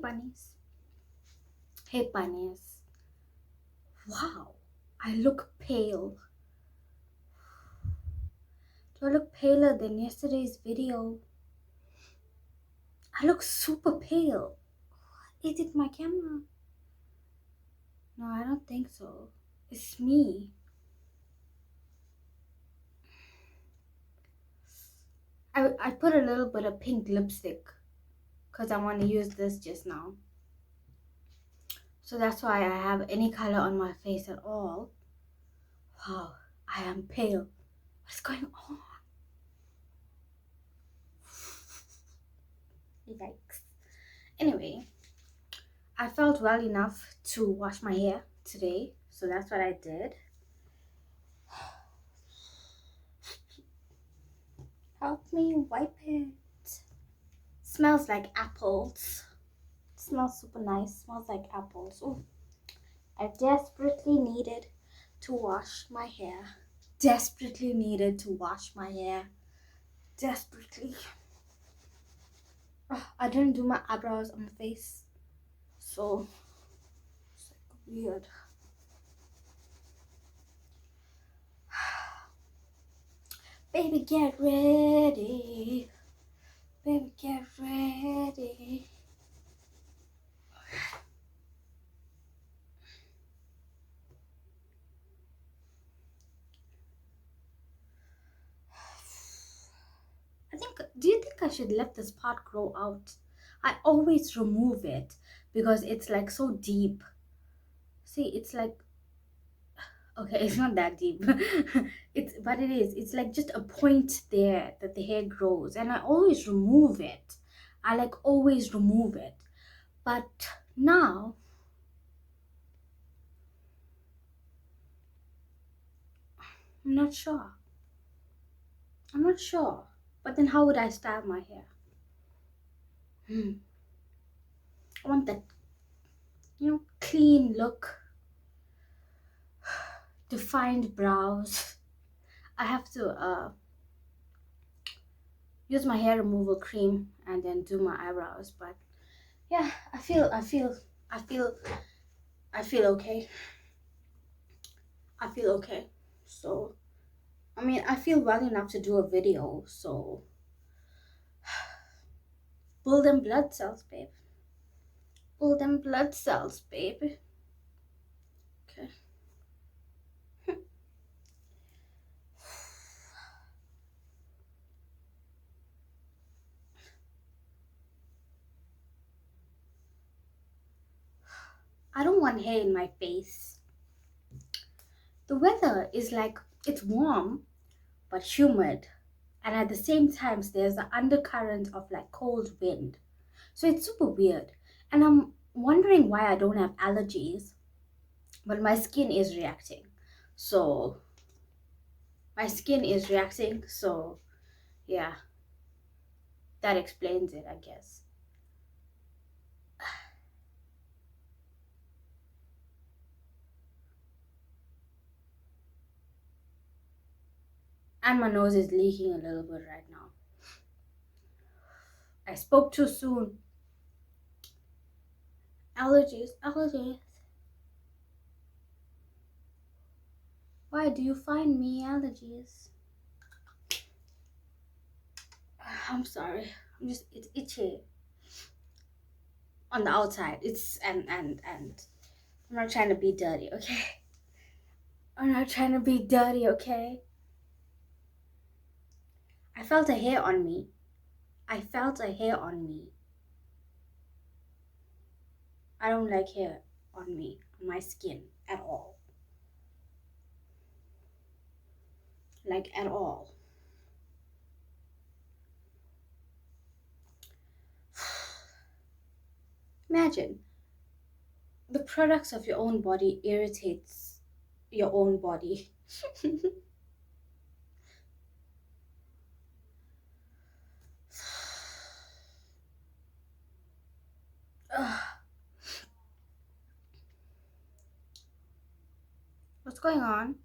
bunnies. Hey bunnies. Wow, I look pale. Do I look paler than yesterday's video? I look super pale. Is it my camera? No, I don't think so. It's me. I put a little bit of pink lipstick because I want to use this just now. So that's why I have any color on my face at all. Wow, I am pale. What's going on? Yikes. Anyway, I felt well enough to wash my hair today, so that's what I did. Help me wipe it. Smells like apples. Smells super nice. Smells like apples. Ooh. I desperately needed to wash my hair. Desperately needed to wash my hair. Desperately. Oh, I didn't do my eyebrows on my face, so it's like weird. Baby, get ready. Baby, get ready. Do you think I should let this part grow out? I always remove it because it's like so deep. See, it's like, okay, it's not that deep. But it is. It's like just a point there that the hair grows, and I always remove it. I like always remove it. But now, I'm not sure. I'm not sure. But then how would I style my hair? I want that, clean look, defined brows. I have to use my hair removal cream and then do my eyebrows. But yeah, I feel okay. I feel okay. So, I mean, I feel well enough to do a video. So, pull them blood cells, babe. Pull them blood cells, babe. Okay. I don't want hair in my face. The weather is like, it's warm but humid, and at the same time there's the undercurrent of like cold wind, so it's super weird. And I'm wondering why I don't have allergies, but my skin is reacting. So yeah, that explains it, I guess. And my nose is leaking a little bit right now. I spoke too soon. Allergies. Why do you find me allergies? I'm sorry. It's itchy on the outside. It's and I'm not trying to be dirty, okay? I'm not trying to be dirty, okay? I felt a hair on me. I don't like hair on me, on my skin at all. Like at all. Imagine the products of your own body irritates your own body. What's going on?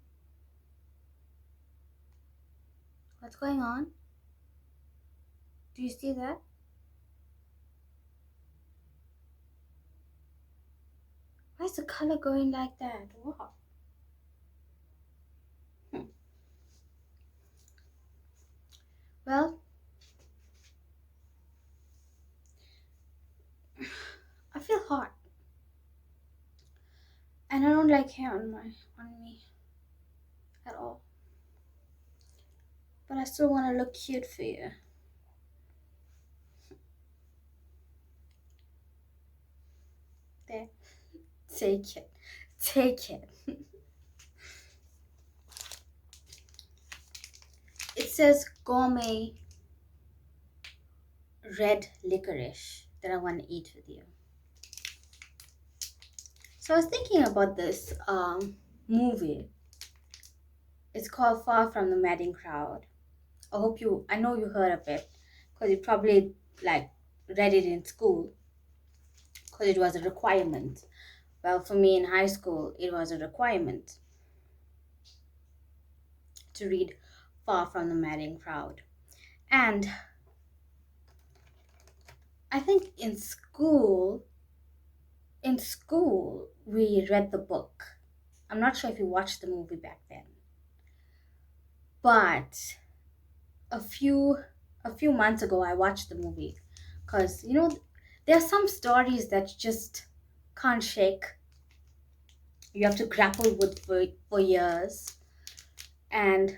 What's going on? Do you see that? Why is the color going like that? Wow. Hmm. Well, I feel hot, and I don't like hair on me at all. But I still want to look cute for you. There, take it, take it. It says gourmet red licorice that I want to eat with you. So I was thinking about this movie. It's called Far from the Madding Crowd. I know you heard of it because you probably like read it in school because it was a requirement. Well, for me in high school, it was a requirement to read Far from the Madding Crowd. And I think in school, we read the book. I'm not sure if you watched the movie back then, but a few a few months ago, I watched the movie because there are some stories that you just can't shake. You have to grapple with for years. And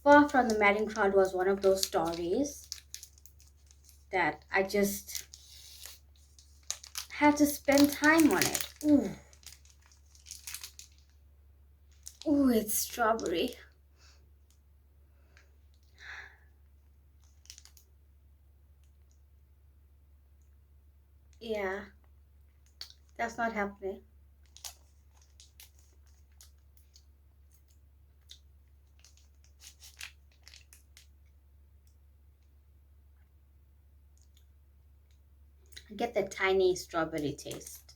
Far from the Madding Crowd was one of those stories that I just had to spend time on it. Ooh, ooh, it's strawberry. Yeah, that's not happening. I get the tiny strawberry taste.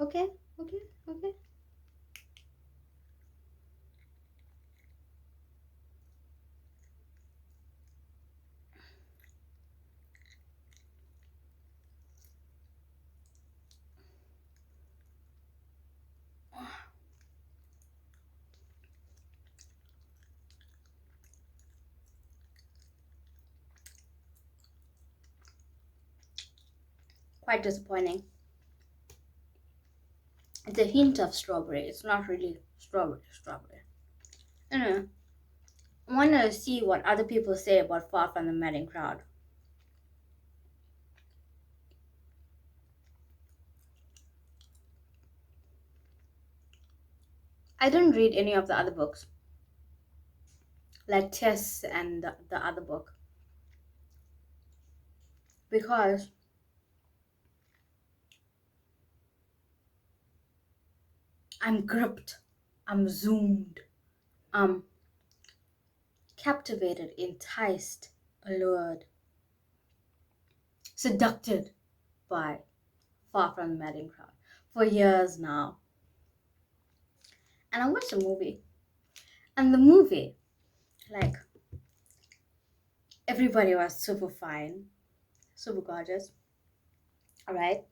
Okay, okay, okay. Quite disappointing. It's a hint of strawberry. It's not really strawberry. I don't know. I want to see what other people say about Far from the Madding Crowd. I didn't read any of the other books, like Tess and the other book, because I'm gripped, I'm zoomed, I'm captivated, enticed, allured, seduced by Far from the Madding Crowd for years now. And I watched the movie, and the movie, like, everybody was super fine, super gorgeous, all right?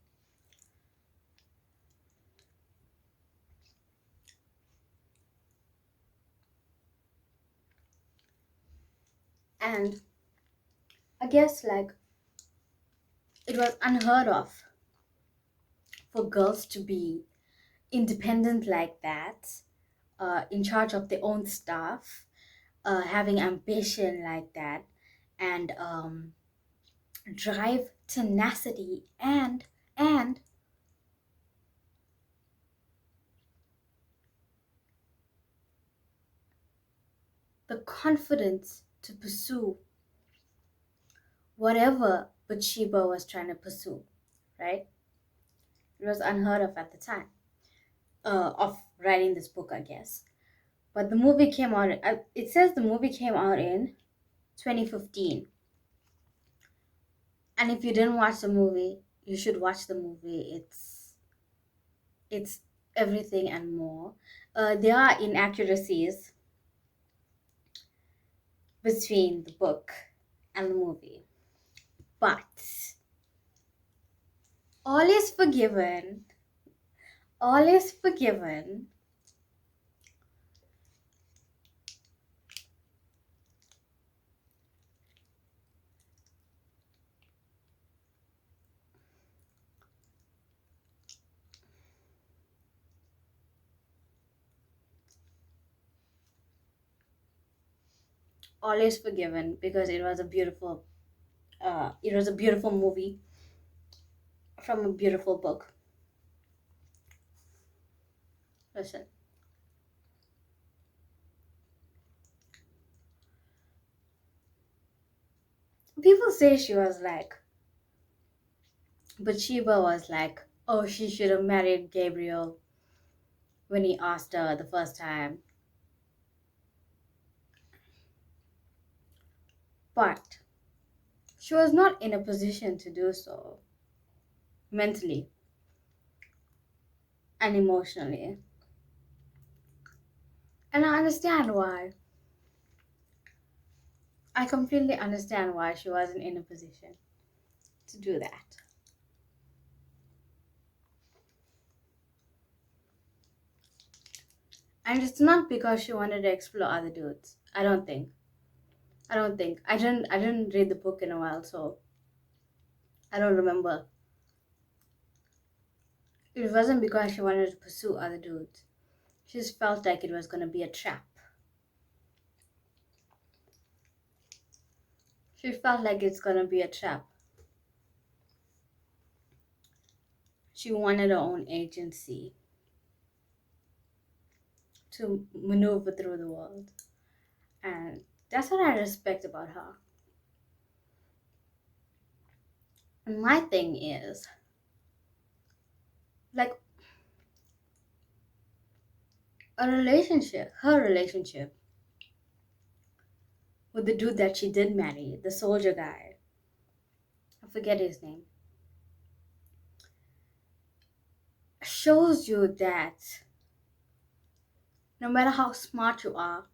And I guess, like, it was unheard of for girls to be independent like that, in charge of their own stuff, having ambition like that, and drive, tenacity, and the confidence to pursue whatever Bathsheba was trying to pursue, right? It was unheard of at the time of writing this book, I guess. But the movie came out. It says the movie came out in 2015. And if you didn't watch the movie, you should watch the movie. It's everything and more. There are inaccuracies between the book and the movie. But all is forgiven. All is forgiven. All is forgiven because it was a beautiful movie from a beautiful book. Listen, people say she was like, but Sheba was like, oh, she should have married Gabriel when he asked her the first time. But she was not in a position to do so mentally and emotionally. And I understand why. I completely understand why she wasn't in a position to do that. And it's not because she wanted to explore other dudes. I don't think. I didn't read the book in a while, so I don't remember. It wasn't because she wanted to pursue other dudes. She just felt like it was gonna be a trap. She felt like it's gonna be a trap. She wanted her own agency to maneuver through the world. And that's what I respect about her. And my thing is, like, her relationship with the dude that she did marry, the soldier guy, I forget his name, shows you that no matter how smart you are,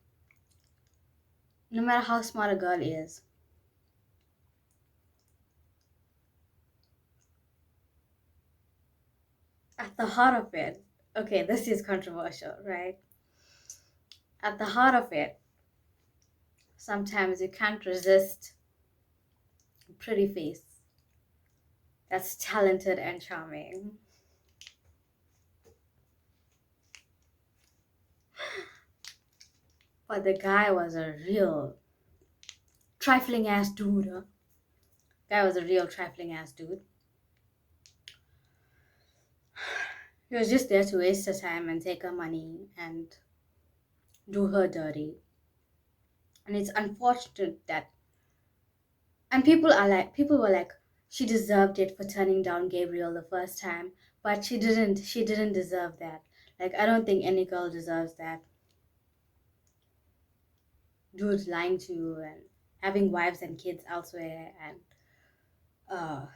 no matter how smart a girl is, at the heart of it, okay, this is controversial, right? At the heart of it, sometimes you can't resist a pretty face that's talented and charming. But the guy was a real trifling ass dude. Huh? Guy was a real trifling ass dude. He was just there to waste her time and take her money and do her dirty. And it's unfortunate that, and people were like, she deserved it for turning down Gabriel the first time, but she didn't deserve that. Like, I don't think any girl deserves that. Dudes lying to you and having wives and kids elsewhere and uh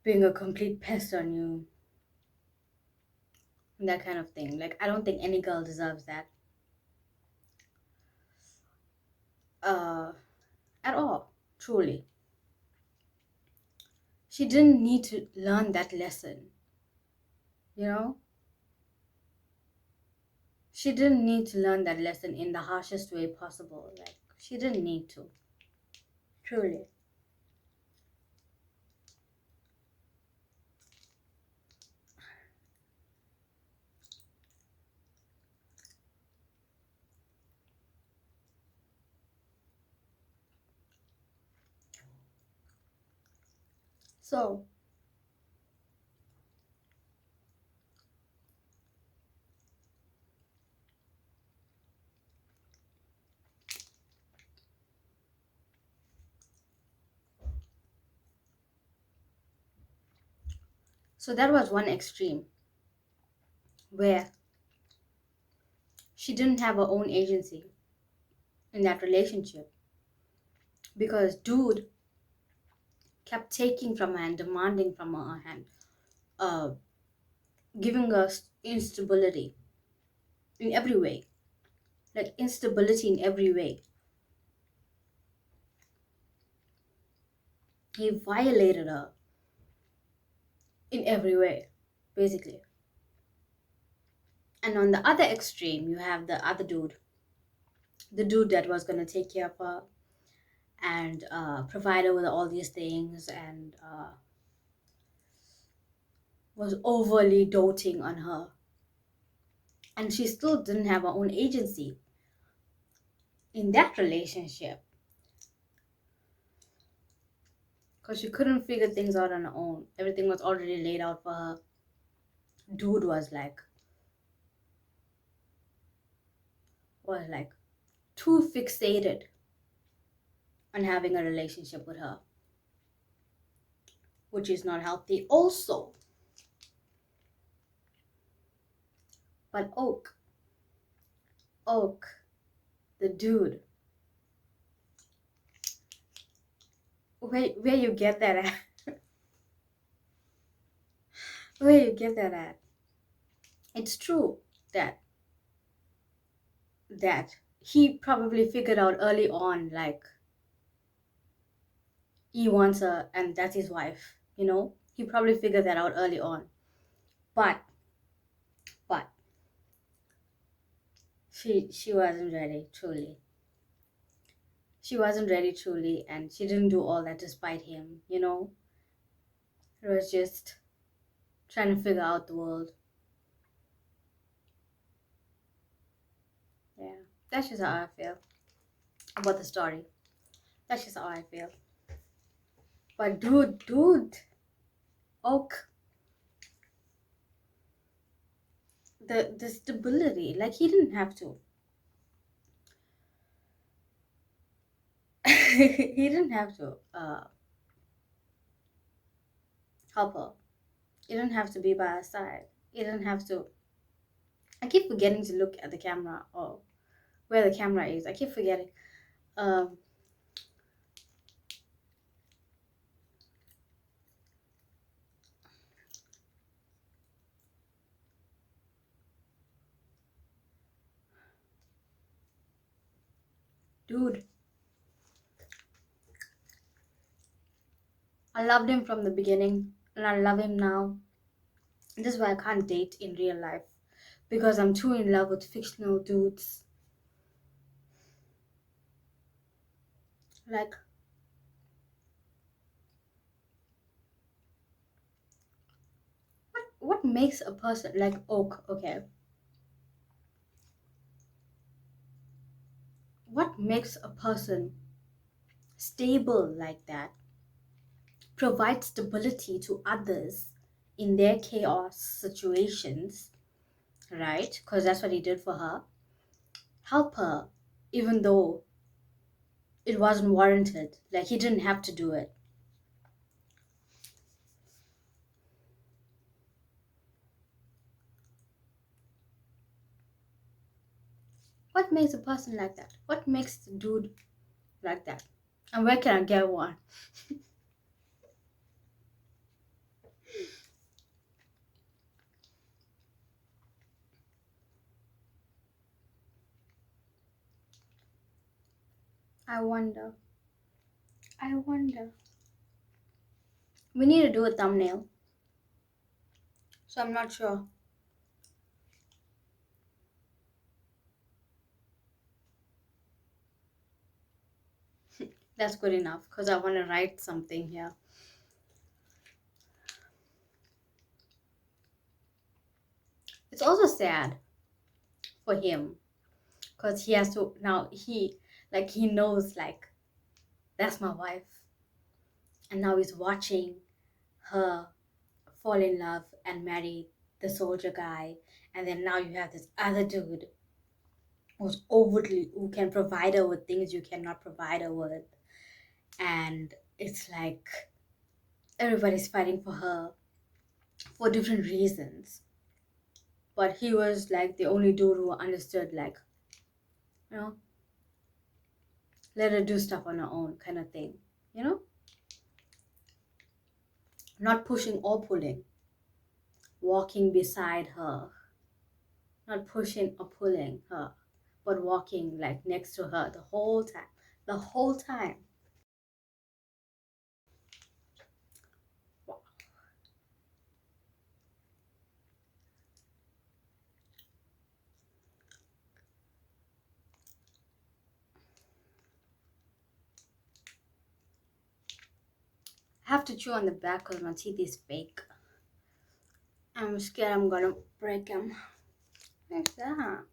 being a complete pest on you and that kind of thing. Like, I don't think any girl deserves that uh at all, truly. She didn't need to learn that lesson, you know? She didn't need to learn that lesson in the harshest way possible. Like, she didn't need to, truly. So, so that was one extreme where she didn't have her own agency in that relationship because dude kept taking from her and demanding from her and uh, giving us instability in every way. Like, instability in every way. He violated her in every way, basically. And on the other extreme, you have the other dude, the dude that was going to take care of her and provide her with all these things, and was overly doting on her. And she still didn't have her own agency in that relationship because she couldn't figure things out on her own. Everything was already laid out for her. Dude was like too fixated on having a relationship with her, which is not healthy also. But Oak, the dude, where you get that at? Where you get that at? It's true that that he probably figured out early on, like, he wants her and that's his wife, you know? He probably figured that out early on. But but she wasn't ready, truly. She wasn't ready, truly, and she didn't do all that despite him, you know? It was just trying to figure out the world. Yeah. That's just how I feel about the story. That's just how I feel. But dude, Oak, the stability, like, he didn't have to. He didn't have to help her. He didn't have to be by her side. He didn't have to. I keep forgetting to look at the camera, or where the camera is. I keep forgetting. Um, Dude, I loved him from the beginning, and I love him now. This is why I can't date in real life, because I'm too in love with fictional dudes. Like, what makes a person like Oak? Okay, what makes a person stable like that, provide stability to others in their chaos situations, right? Because that's what he did for her. Help her, even though it wasn't warranted. Like, he didn't have to do it. What makes a person like that? What makes the dude like that? And where can I get one? I wonder. I wonder. We need to do a thumbnail. So I'm not sure. That's good enough because I want to write something here. It's also sad for him because he has to now, he knows, like, that's my wife, and now he's watching her fall in love and marry the soldier guy, and then now you have this other dude who can provide her with things you cannot provide her with, and it's like everybody's fighting for her for different reasons, but he was like the only dude who understood, like, you know, let her do stuff on her own, kind of thing, you know, not pushing or pulling, walking beside her, not pushing or pulling her, but walking, like, next to her the whole time. have to chew on the back because my teeth is fake. I'm scared I'm gonna break them. What's that?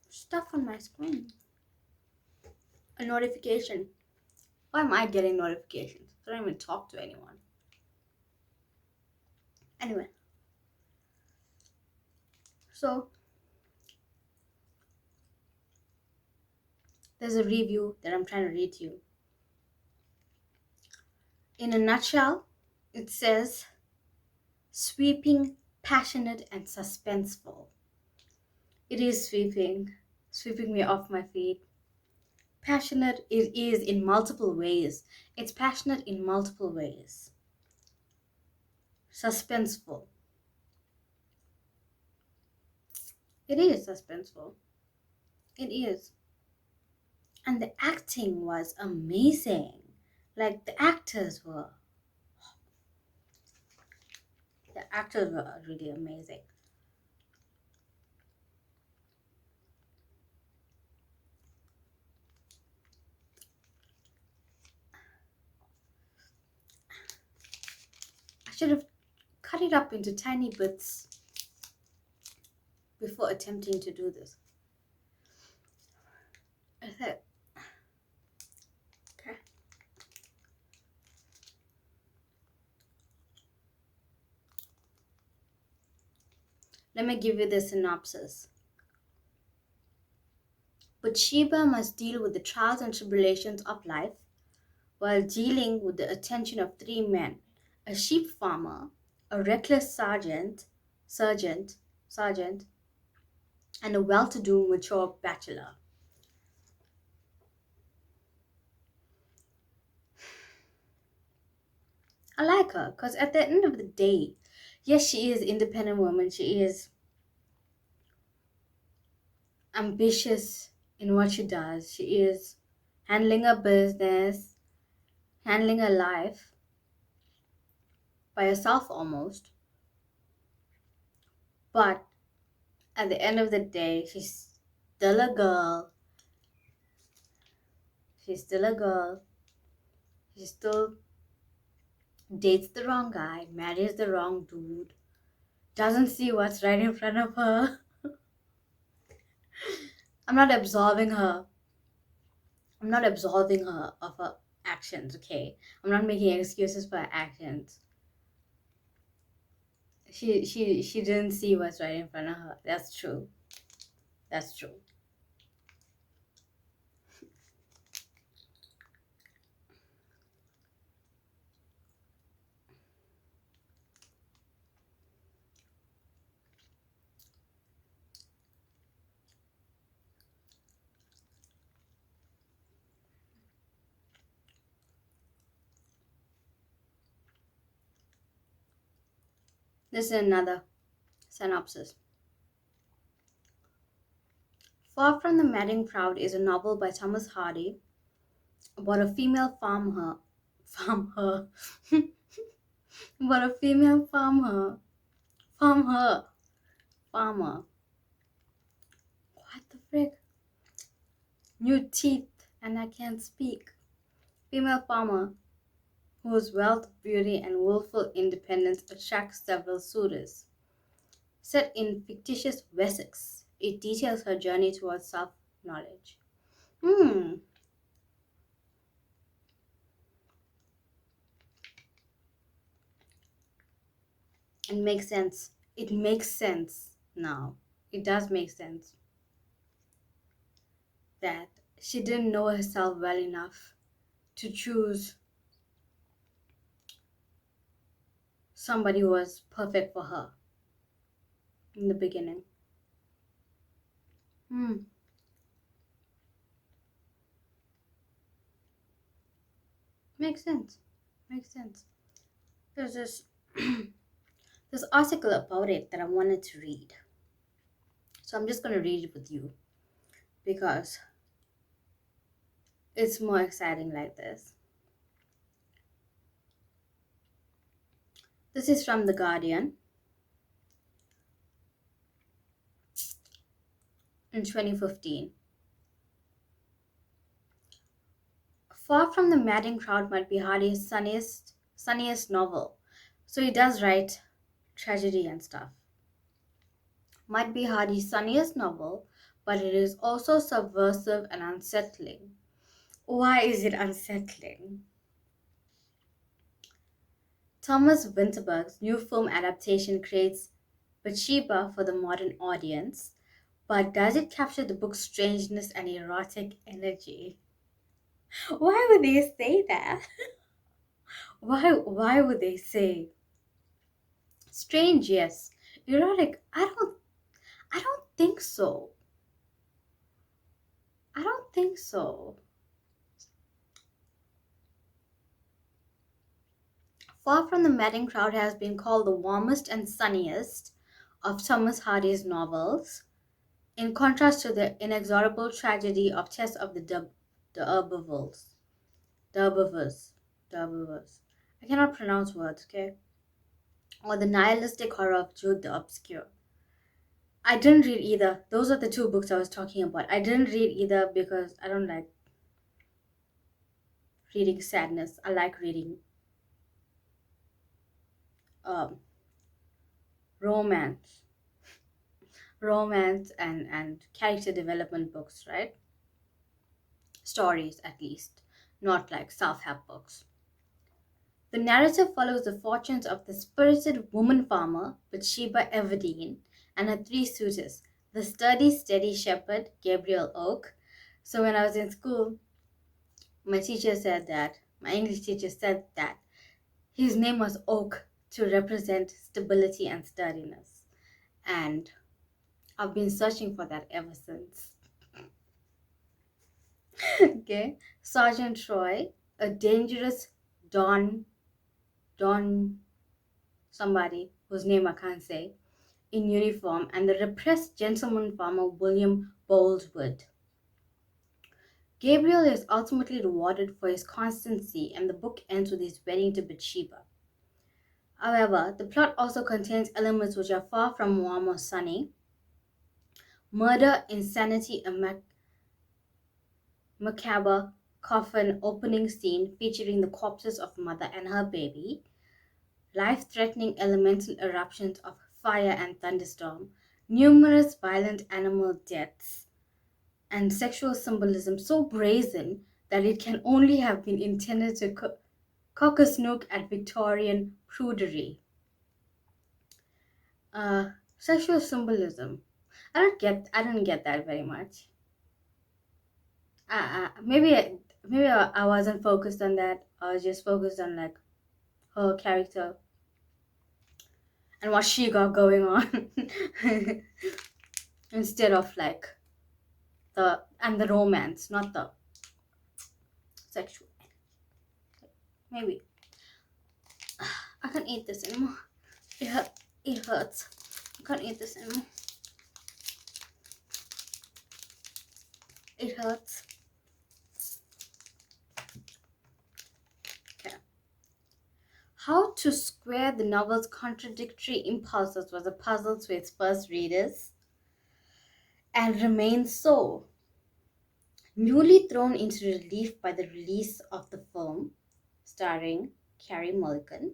Stuff on my screen. A notification. Why am I getting notifications? I don't even talk to anyone. Anyway. So, there's a review that I'm trying to read to you. In a nutshell, it says, sweeping, passionate, and suspenseful. It is sweeping me off my feet. Passionate, it is in multiple ways. It's passionate in multiple ways. Suspenseful. It is suspenseful. It is. And the acting was amazing. Like the actors were really amazing. I should have cut it up into tiny bits before attempting to do this. I thought, okay. Let me give you the synopsis. But Sheba must deal with the trials and tribulations of life while dealing with the attention of three men: a sheep farmer, a reckless sergeant, and a well-to-do mature bachelor. I like her because at the end of the day, yes, she is an independent woman. She is ambitious in what she does. She is handling her business, handling her life by herself almost. But at the end of the day, she's still a girl. She's still a girl. She still dates the wrong guy, marries the wrong dude, doesn't see what's right in front of her. I'm not absolving her. I'm not absolving her of her actions, okay? I'm not making excuses for her actions. She didn't see what's right in front of her. That's true. That's true. This is another synopsis. Far from the Madding Crowd is a novel by Thomas Hardy about a female farmer. About a female farmer. What the frick? New teeth and I can't speak. Female farmer whose wealth, beauty, and willful independence attracts several suitors. Set in fictitious Wessex, it details her journey towards self-knowledge. It makes sense. It makes sense now. It does make sense that she didn't know herself well enough to choose somebody who was perfect for her in the beginning. Makes sense. Makes sense. There's this article about it that I wanted to read. So I'm just going to read it with you because it's more exciting like this. This is from The Guardian in 2015. Far from the Madding Crowd might be Hardy's sunniest novel. So he does write tragedy and stuff. Might be Hardy's sunniest novel, but it is also subversive and unsettling. Why is it unsettling? Thomas Winterberg's new film adaptation creates Bathsheba for the modern audience, but does it capture the book's strangeness and erotic energy? Why would they say that? Why would they say strange? Yes. Erotic? I don't think so. I don't think so. Far from the Madding Crowd has been called the warmest and sunniest of Thomas Hardy's novels, in contrast to the inexorable tragedy of Tess of the D'Urbervilles. D'Urbervilles. D'Urbervilles. I cannot pronounce words, okay? Or the nihilistic horror of Jude the Obscure. I didn't read either. Those are the two books I was talking about. I didn't read either because I don't like reading sadness. I like reading um, romance, and character development books, right? Stories, at least, not like self-help books. The narrative follows the fortunes of the spirited woman farmer, Bathsheba Everdeen, and her three suitors, the sturdy, steady shepherd, Gabriel Oak. So when I was in school, my English teacher said that his name was Oak to represent stability and sturdiness. And I've been searching for that ever since. Okay. Sergeant Troy, a dangerous Don somebody whose name I can't say, in uniform, and the repressed gentleman farmer William Boldwood. Gabriel is ultimately rewarded for his constancy, and the book ends with his wedding to Bathsheba. However, the plot also contains elements which are far from warm or sunny. Murder, insanity, a macabre coffin opening scene featuring the corpses of mother and her baby, life-threatening elemental eruptions of fire and thunderstorm, numerous violent animal deaths, and sexual symbolism so brazen that it can only have been intended to cock a snook at Victorian prudery. Sexual symbolism. I didn't get that very much. Maybe I wasn't focused on that. I was just focused on like her character and what she got going on instead of like the romance, not the sexual. Maybe I can't eat this anymore. It hurts. I can't eat this anymore. It hurts. Okay. How to square the novel's contradictory impulses was a puzzle to its first readers, and remains so. Newly thrown into relief by the release of the film, starring Carey Mulligan.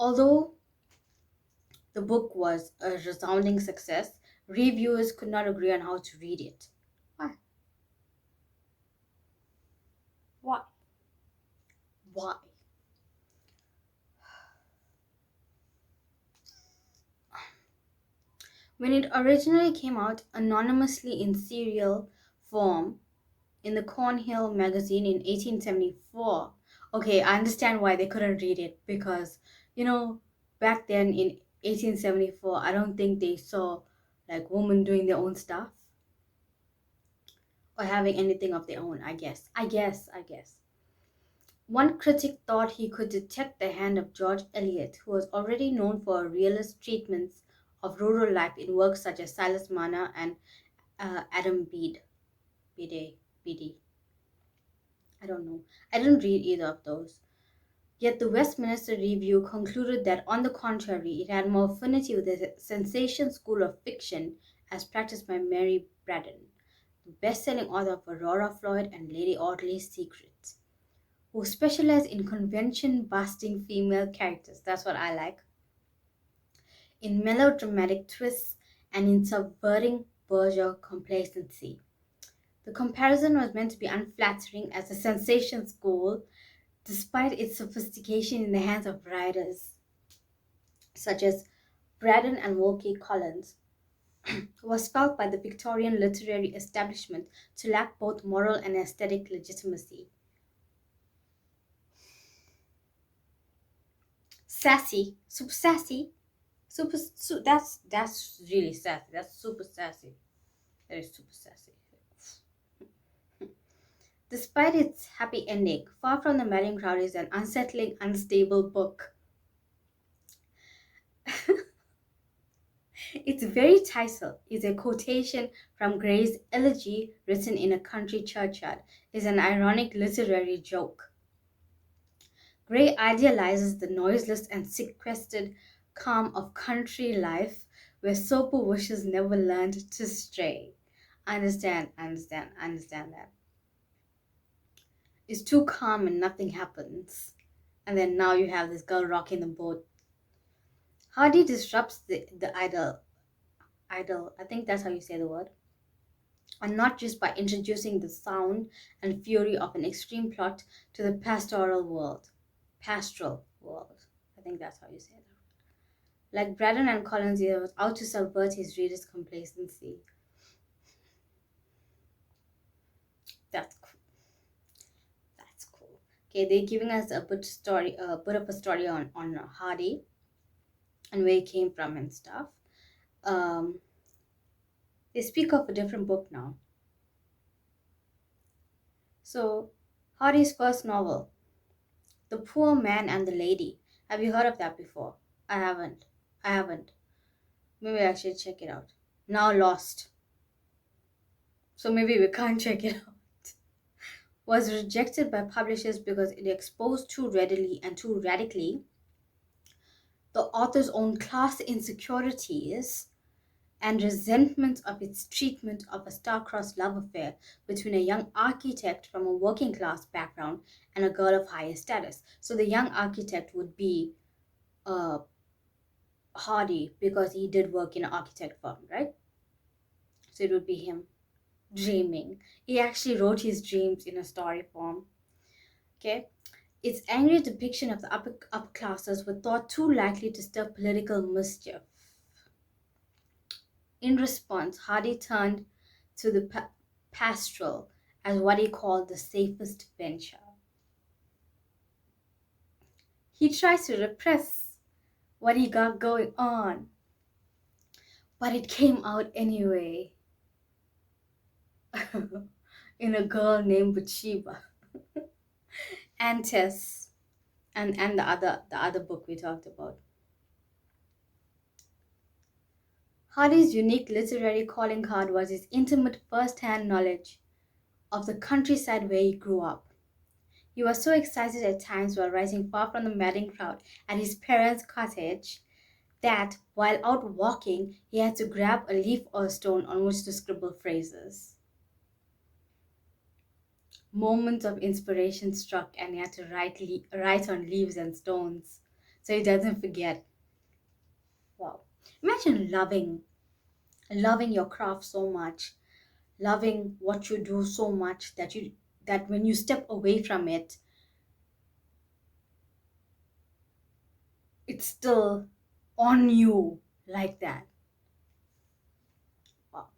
Although the book was a resounding success, reviewers could not agree on how to read it. Why? Why? Why? When it originally came out anonymously in serial form in the Cornhill magazine in 1874, okay, I understand why they couldn't read it because, back then in 1874, I don't think they saw like women doing their own stuff or having anything of their own, I guess. One critic thought he could detect the hand of George Eliot, who was already known for realist treatments of rural life in works such as Silas Marner and Adam Bede. I don't know. I didn't read either of those. Yet the Westminster Review concluded that, on the contrary, it had more affinity with the sensation school of fiction as practiced by Mary Braddon. best-selling author of Aurora Floyd and Lady Audley's Secrets, who specialize in convention-busting female characters. That's what I like. In melodramatic twists and in subverting bourgeois complacency. The comparison was meant to be unflattering as the sensation's goal, despite its sophistication in the hands of writers such as Braddon and Wilkie Collins, was felt by the Victorian literary establishment to lack both moral and aesthetic legitimacy. Sassy, super sassy, that's really sassy. That's super sassy. That is super sassy. Despite its happy ending, Far From the Madding Crowd is an unsettling, unstable book. Its very title is a quotation from Gray's elegy written in a country churchyard, is an ironic literary joke. Gray idealizes the noiseless and sequestered calm of country life where sober wishes never learned to stray. Understand that. It's too calm and nothing happens. And then now you have this girl rocking the boat. Hardy disrupts the idol, I think that's how you say the word, and not just by introducing the sound and fury of an extreme plot to the pastoral world. I think that's how you say that. Like Braddon and Collins, he was out to subvert his readers' complacency. That's cool. That's cool. Okay, they're giving us a bit of a story on Hardy and where he came from and stuff. They speak of a different book now. So, Hardy's first novel, The Poor Man and the Lady. Have you heard of that before? I haven't. Maybe I should check it out. Now lost. So maybe we can't check it out. Was rejected by publishers because it exposed too readily and too radically the author's own class insecurities and resentment of its treatment of a star-crossed love affair between a young architect from a working-class background and a girl of higher status. So the young architect would be Hardy because he did work in an architect firm, right? So it would be him dreaming. He actually wrote his dreams in a story form. Okay? Its angry depiction of the upper classes were thought too likely to stir political mischief. In response, Hardy turned to the pastoral as what he called the safest venture. He tries to repress what he got going on, but it came out anyway. In a girl named Bathsheba. And Tess, and the other book we talked about. Hardy's unique literary calling card was his intimate first-hand knowledge of the countryside where he grew up. He was so excited at times while writing Far From the Madding Crowd at his parents' cottage that, while out walking, he had to grab a leaf or a stone on which to scribble phrases. Moments of inspiration struck and he had to write on leaves and stones so he doesn't forget. Wow. Imagine loving your craft so much, loving what you do so much that when you step away from it, it's still on you like that. Wow.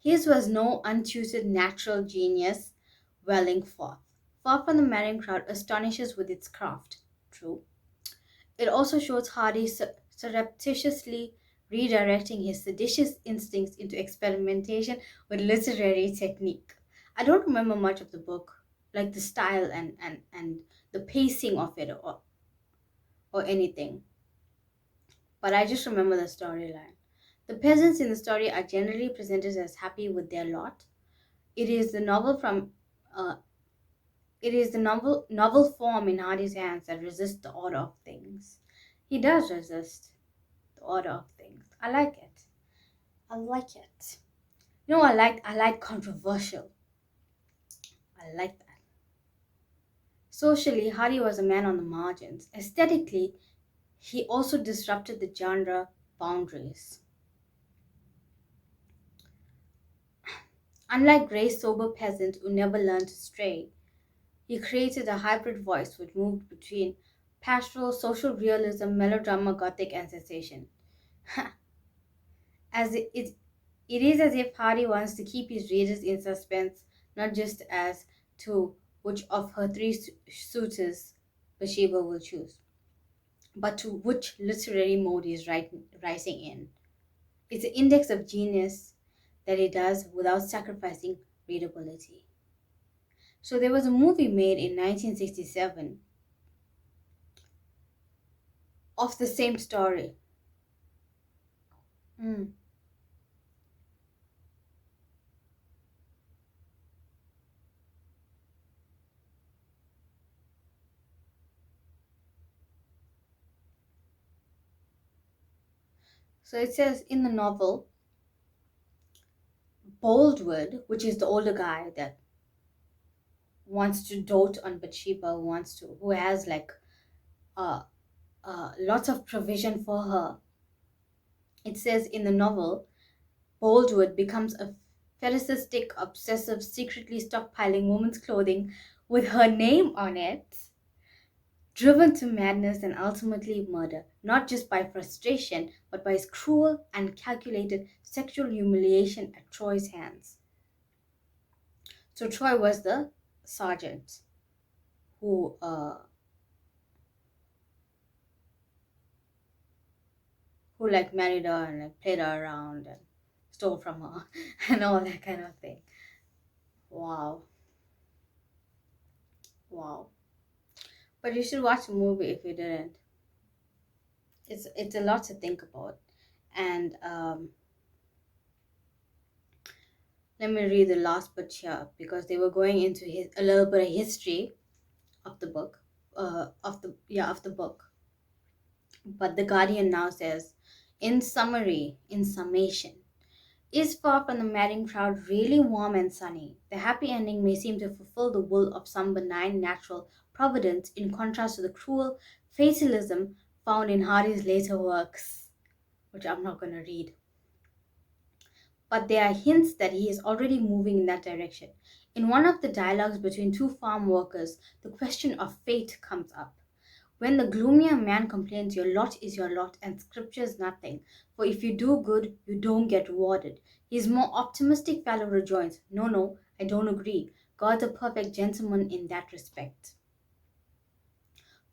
His was no untutored natural genius welling forth. Far From the Madding Crowd astonishes with its craft. True. It also shows Hardy surreptitiously redirecting his seditious instincts into experimentation with literary technique. I don't remember much of the book, like the style and the pacing of it or anything. But I just remember the storyline. The peasants in the story are generally presented as happy with their lot. It is the novel form in Hardy's hands that resists the order of things. He does resist the order of things. I like it. I like it. I like controversial. I like that. Socially, Hardy was a man on the margins. Aesthetically, he also disrupted the genre boundaries. Unlike Gray's sober peasant who never learned to stray, he created a hybrid voice which moved between pastoral, social realism, melodrama, gothic, and sensation. It is as if Hardy wants to keep his readers in suspense, not just as to which of her three suitors Bathsheba will choose, but to which literary mode he is rising in. It's an index of genius that he does without sacrificing readability. So there was a movie made in 1967 of the same story. Mm. So it says in the novel, Boldwood, which is the older guy that wants to dote on Bathsheba, who has like uh, lots of provision for her. It says in the novel, Boldwood becomes a fetishistic, obsessive, secretly stockpiling women's clothing with her name on it, driven to madness and ultimately murder, not just by frustration, but by his cruel and calculated sexual humiliation at Troy's hands. So Troy was the sergeant who like married her and like played her around and stole from her and all that kind of thing. Wow, wow. But you should watch the movie if you didn't. It's a lot to think about, and let me read the last bit here because they were going into a little bit of history of the book, of the book. But the Guardian now says, in summary, in summation. Is Far from the Madding Crowd really warm and sunny? The happy ending may seem to fulfill the will of some benign natural providence in contrast to the cruel fatalism found in Hardy's later works, which I'm not going to read. But there are hints that he is already moving in that direction. In one of the dialogues between two farm workers, the question of fate comes up. When the gloomier man complains, your lot is your lot and scripture is nothing, for if you do good, you don't get rewarded. His more optimistic fellow rejoins, no, no, I don't agree. God's a perfect gentleman in that respect.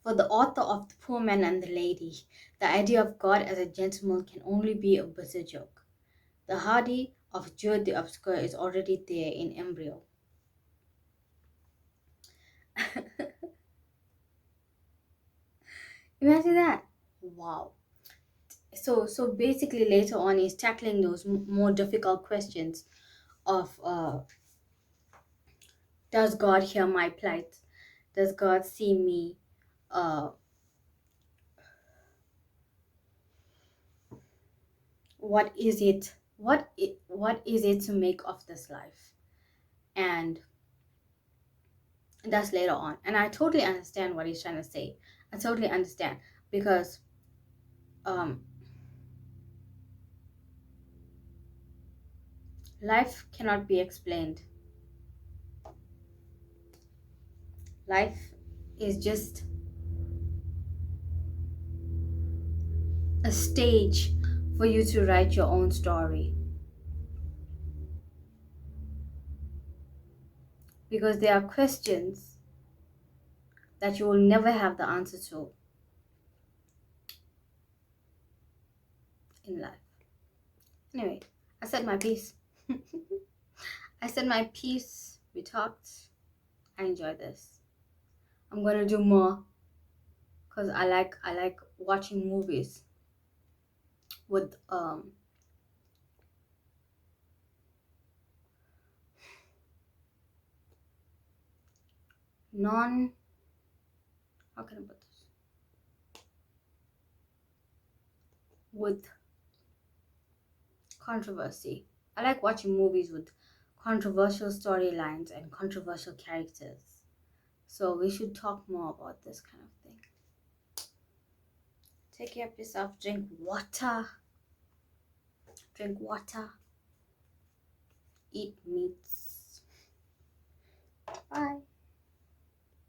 For the author of The Poor Man and the Lady, the idea of God as a gentleman can only be a bitter joke. The Hardy of Jude the Obscure is already there in embryo. Imagine that. Wow. So basically later on he's tackling those more difficult questions of does God hear my plight, does God see me, uh what is it to make of this life, and that's later on, and I totally understand what he's trying to say. I totally understand because um life cannot be explained. Life is just a stage for you to write your own story, because there are questions that you will never have the answer to in life. Anyway, I said my piece. I said my piece. We talked. I enjoyed this. I'm gonna do more because I like watching movies with non, how can I put this, with Controversy. I like watching movies with controversial storylines and controversial characters. So we should talk more about this kind of thing. Take care of yourself. Drink water. Drink water. Eat meats. Bye.